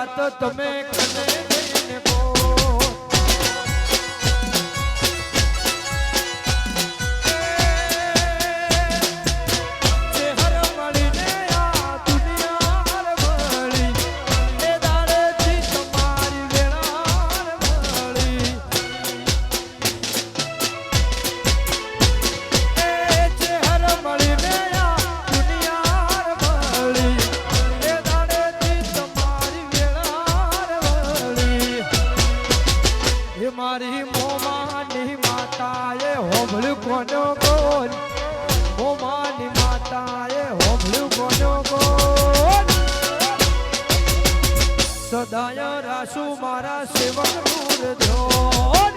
વાત તમે કને લઈને બોલ મારી મોમાની માતાએ હોભળ્યું કોનો બોલ મોમાની માતાએ હોભળ્યું કોનો બોલ સદાય રાસુ મારા સેવક દૂર ધ્રોન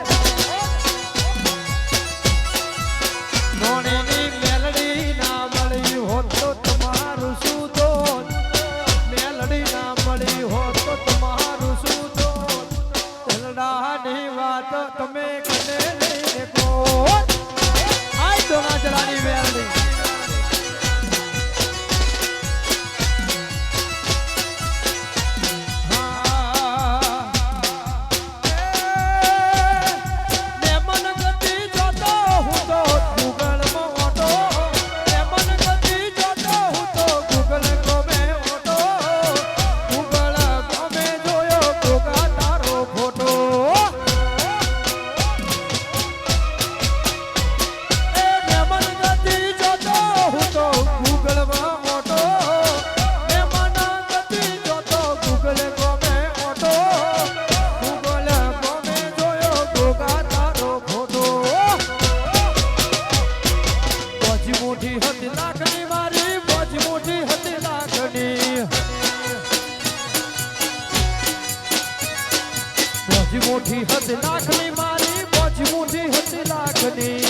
નોણીની મેલડી ના મળી હોત તો તમારું શું દોન મેલડી ના મળી હોત તો તમારું શું દોન ની વાત તમે કને લઈને બોલ આય દોના જલાની વેલડી મોટી હતી લાખની મારી બોજ મોટી હતી લાખની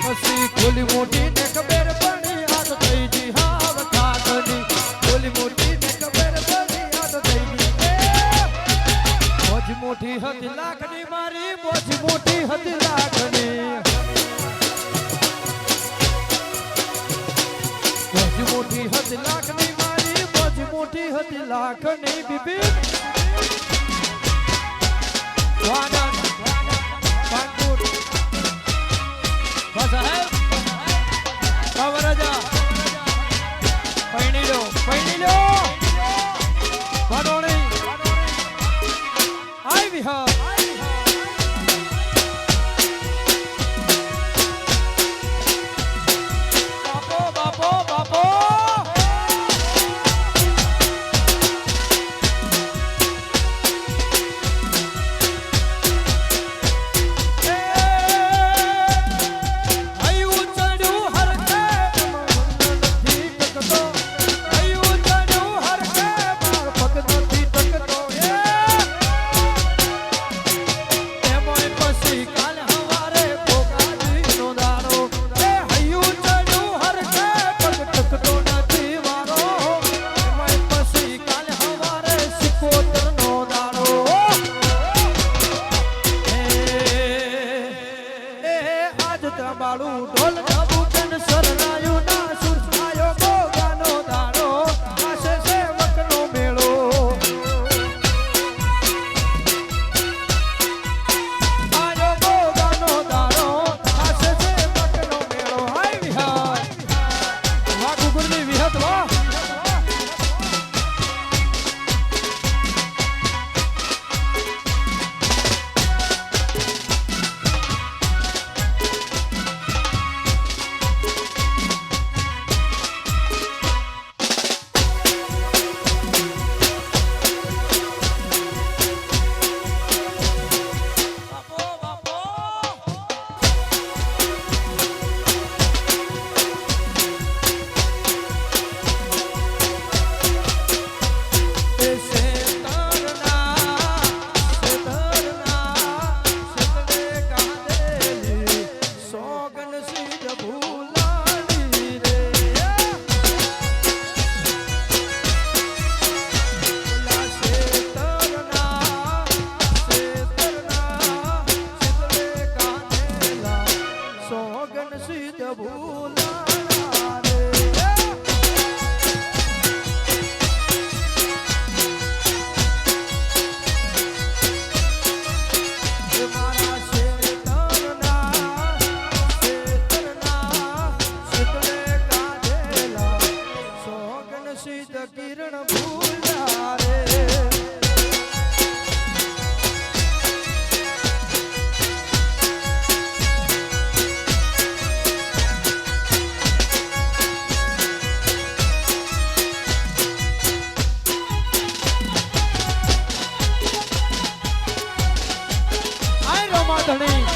પછી ખોલી મોટી ને ખબર પડી આદ થઈ જી હાવ ખાખની ખોલી મોટી ને ખબર પડી આદ થઈ જી બોજ મોટી હતી લાખની મારી બોજ મોટી હતી લાખની બોજ મોટી હતી લાખની મોટી હતી લાખની બીબી વાનન કાનપુર સાહેબ કવરજા પૈણી લો ભણોણી આઈ વિહાર બાપો સીધ કિરણ ભૂલ્યા રે ધણી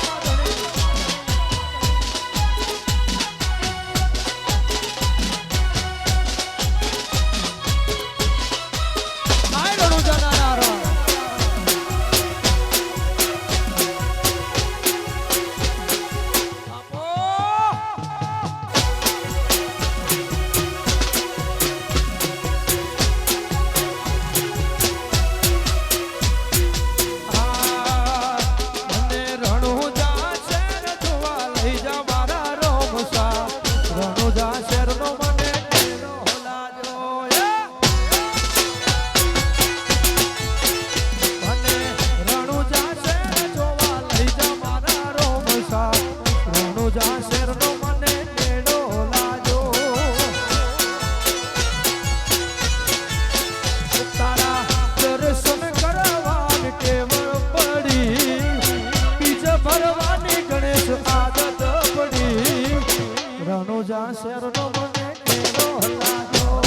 શેરનો મને કેવો લાગ્યો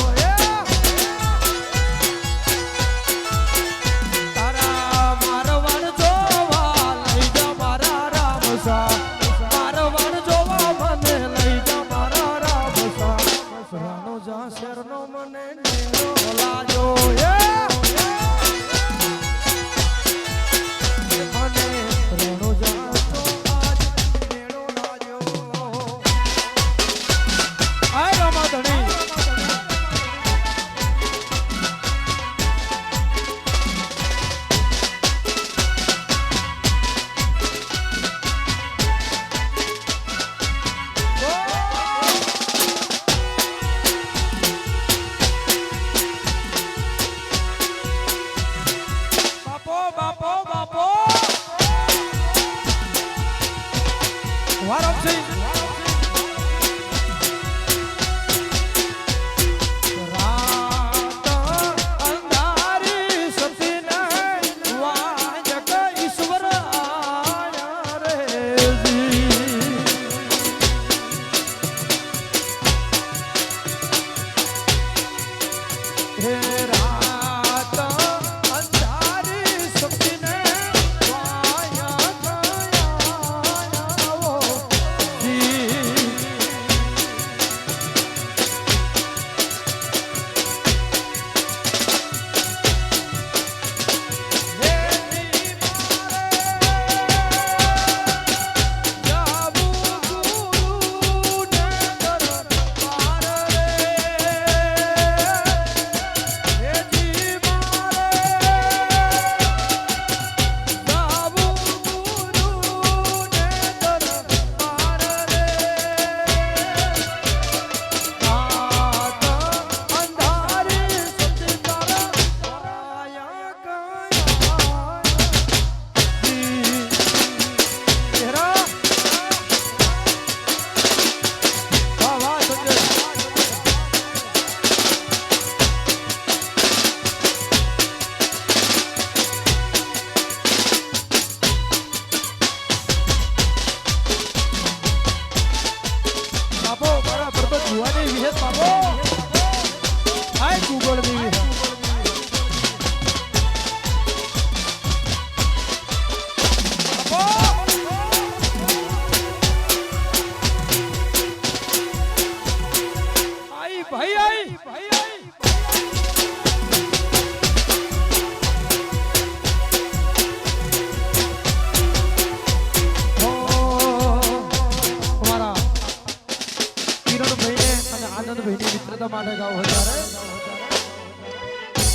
તારા મારવાડ જોવા લઈ જા મારા રામસા મારવાડ જોવા મને લઈ જા મારા રામસા રણુજા શેરનો મને કેવો લાગ્યો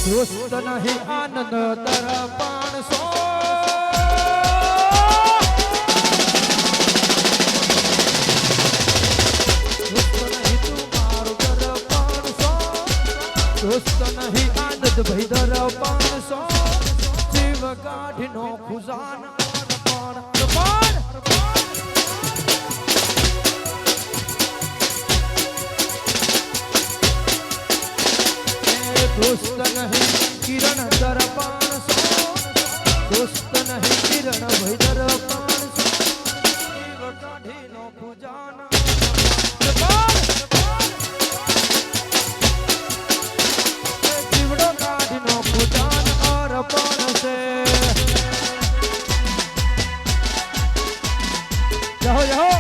દોસ્ત નહીં આનંદ તરપાણ સો દોસ્ત નહીં આનંદ ભાઈ દરપાણ સો જીવ કાઢીનો ખુજાન દોસ્ત નહીં કિરણ દરપાણ સો દોસ્ત નહીં કિરણ ભય દરપાણ સો કાઢી નો પૂજાના જીવડો કાઢી નો પૂજાન અર્પણ છે જાઓ જાઓ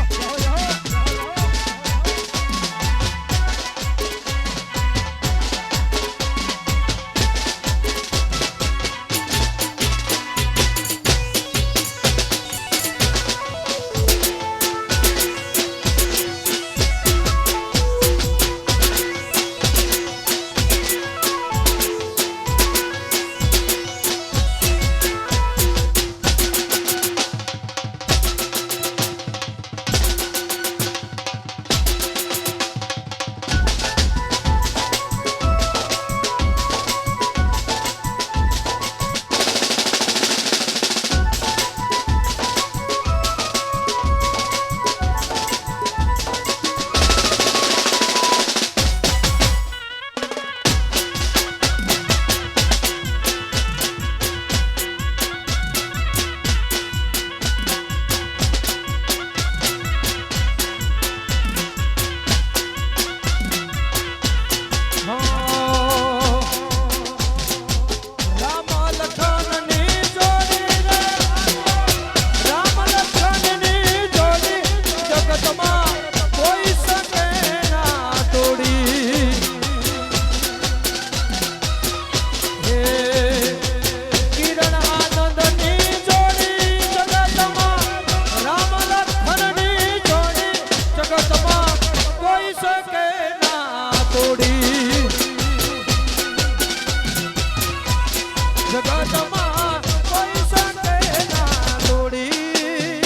જગતમાં કોઈ શકે ના તોડી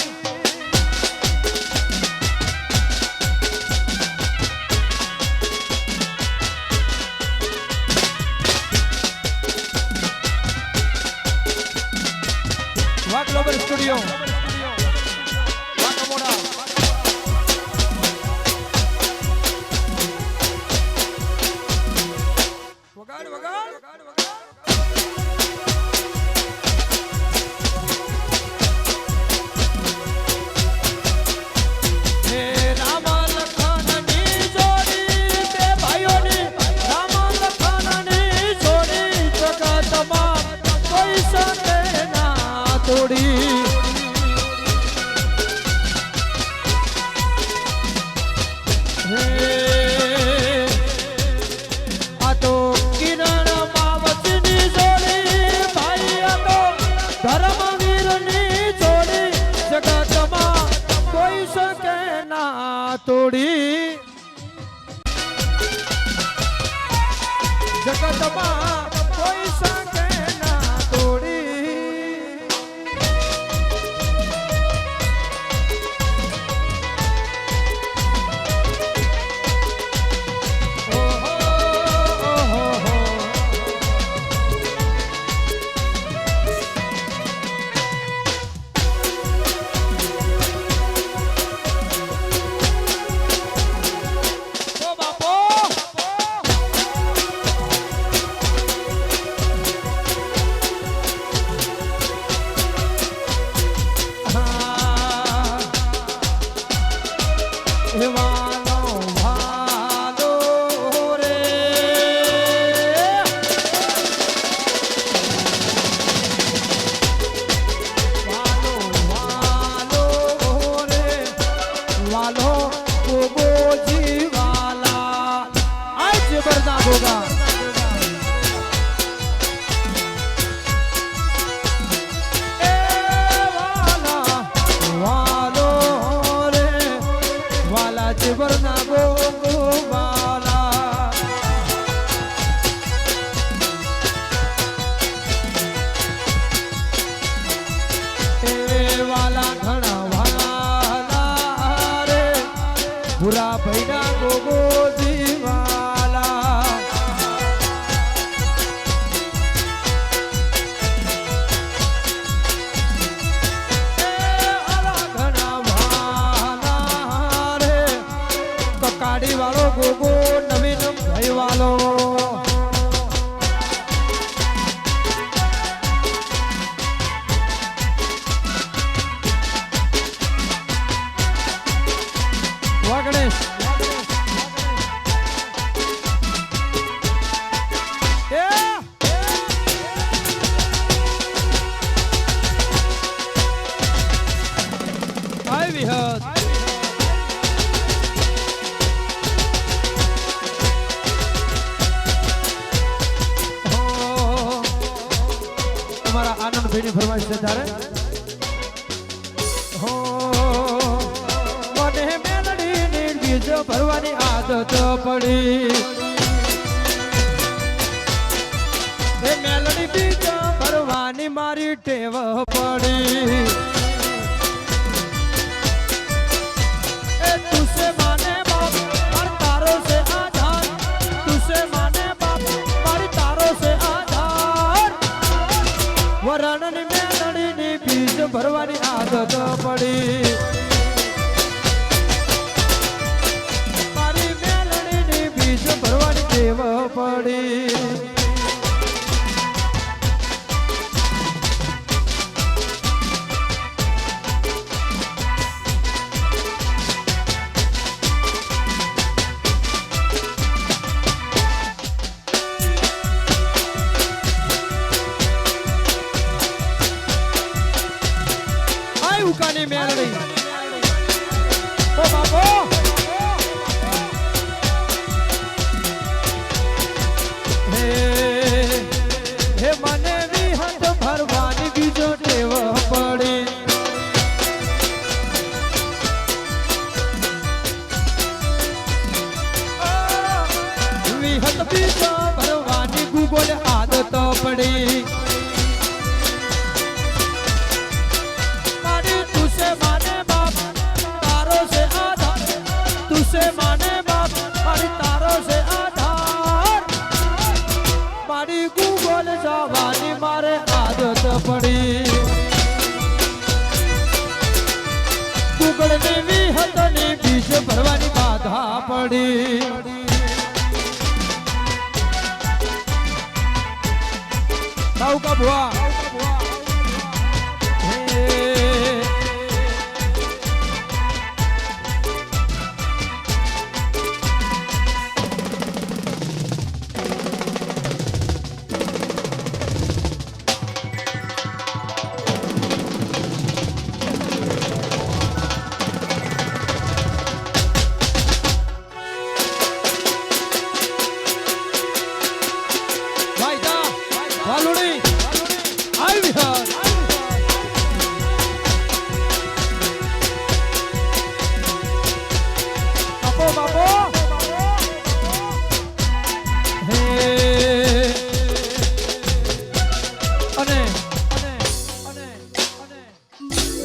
વાહ ગ્લોબલ સ્ટુડિયો વાહ કમોડા વગાડ વગાડ આ તો કિરણ માવતની જોડી ભાઈ આ તો ધર્મવીરની જોડી જગતમાં કોઈ શકે ના તોડી જગતમાં કોઈ શકે ના તોડી ભાઈની ફરમાઈશ છે ત્યારે હો મને મેલડીની બીજ ભરવાની આદત પડી એ મેલડી બીજ ભરવાની મારી ટેવ પડી એ તુસે માને બાપ માર તારો છે આધાર તુસે માને બાપ મારી તારો છે આધાર વરણની મેલડીની બીજ ભરવાની આદત પડી મારી મેલડીની બીજ ભરવાની ટેવ પડી ઉકાની મેલડી ઓ બાપો હે હે મને વિહત ભરવાની બીજો ટેવ પડી વિહત બીજો ભરવાની ગૂગલ આદત પડી तुसे माने बाप मारी तारो से आधार मारी गूगल जवानी मारे आदत पड़ी गूगल ने विहत ने बीज भरवानी बाधा पड़ी ताऊ का बुआ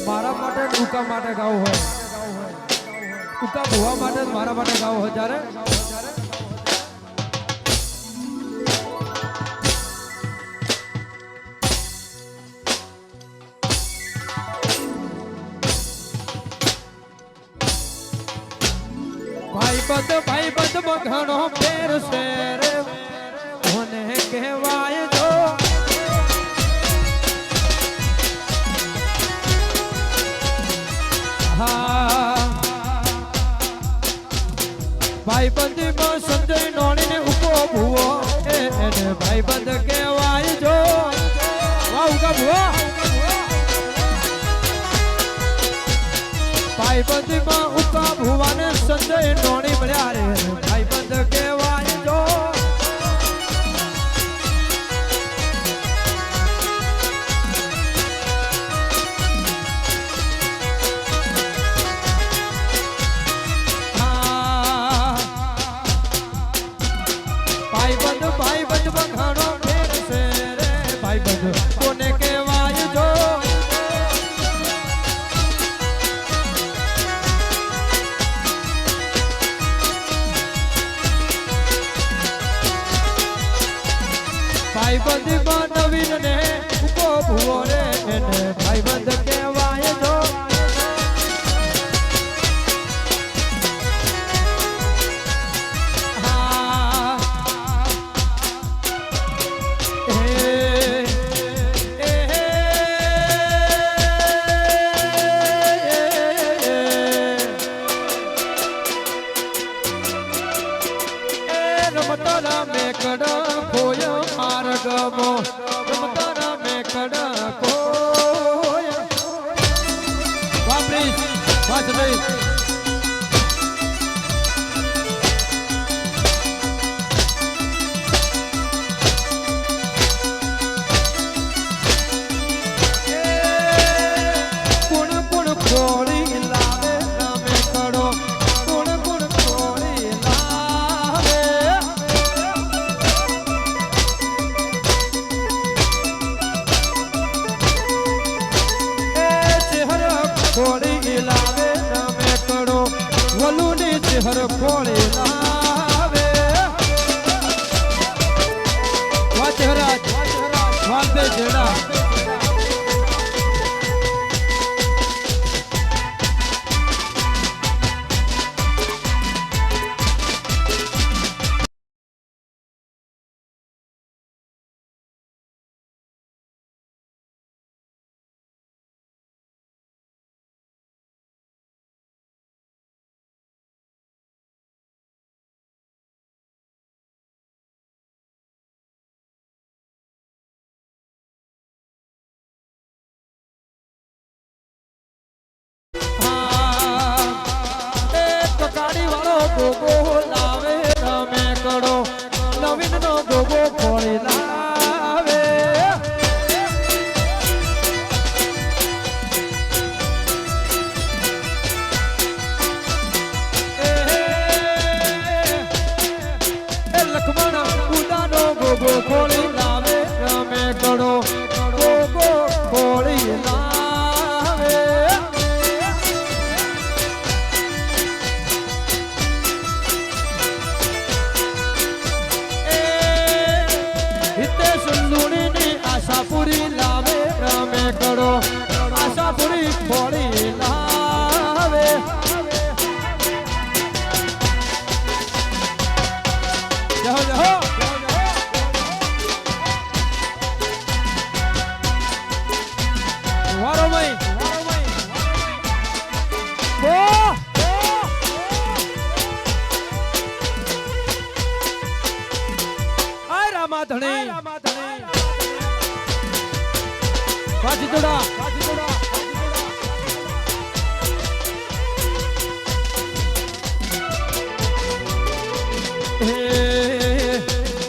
મારા માટે ઉકા માટે ગાવું હોય ઉકા ભુવા માટે મારા માટે ગાવું હોય ત્યારે ભાઈ બંધ ઘણો ફેર છે રે મને કહેવાય જો ભાઈ બંધી માં સંજય નોણી ને ઉકો ભૂવો એને ભાઈ બંધ કહેવાય જો વાહ ઉકા ભૂવા ભાઈ બંધી માં ઉકા ભૂવા ને સંજય નોણી મળ્યા રે ભાઈ બંધ કહેવાય જો ભાઈ બંધ બખાડો ફેર છે રે ભાઈ બંધ કોને કહેવાય જો ભાઈ બંધ માં નવીન ને ઉકો ભૂવો રે એને ભાઈ બંધ કહેવાય જો રમતારા મેકડ ખોય માર્ગમો રમતારા મેકડ ખોય વાપરી વાંચ લઈ જેડા ગોગો લાવે રમે કરો નવીન નો ગોગો ખોળી લાવે લખમણ ઉદાનો ગોગો ખોળી લાવે રમે કરો ગોગો ખોળી લાવે આશાપુરી લાવે રમે કરો આશાપુરી ફોડી લાવે જાઓ જાઓ વારો મઈ બો આય રામા ધણી વાજીતોડા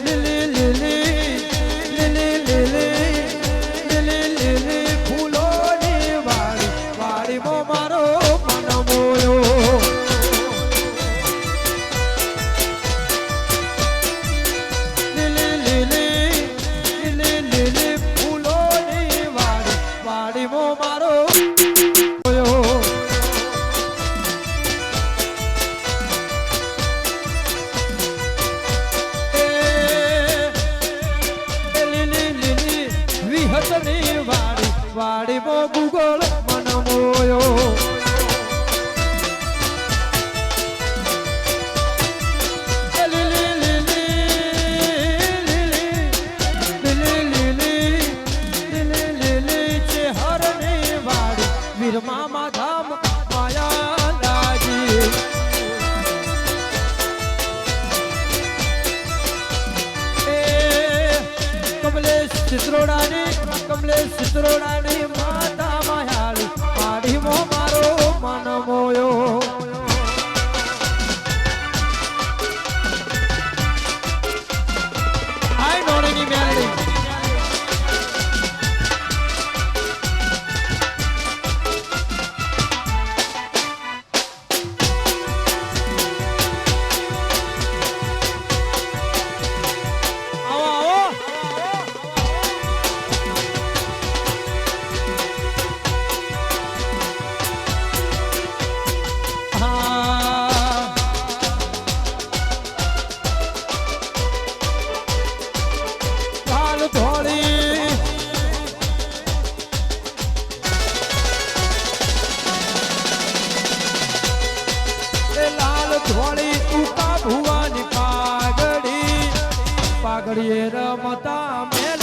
લીલી લીલી લીલી લીલી લીલી લીલી ફૂલોની વાડી વાડીમાં મારો મન મોયો લીલી લીલી લીલી લીલી ફૂલોની વાડીમો મારો લીલી લીલી વિહતની વાડીમો ગુગળ મન મોયો લીલી લીલી લીલી લીલી લીલી લીલી ચેહરની વાડી વીરમા માધામ માયા લાજી કમલેશ ચિત્રોડાની માતા માયાળી પાડીમો મારો મન મોયો આય નોણીની મેલડી પાઘડીએ રમતા મેલ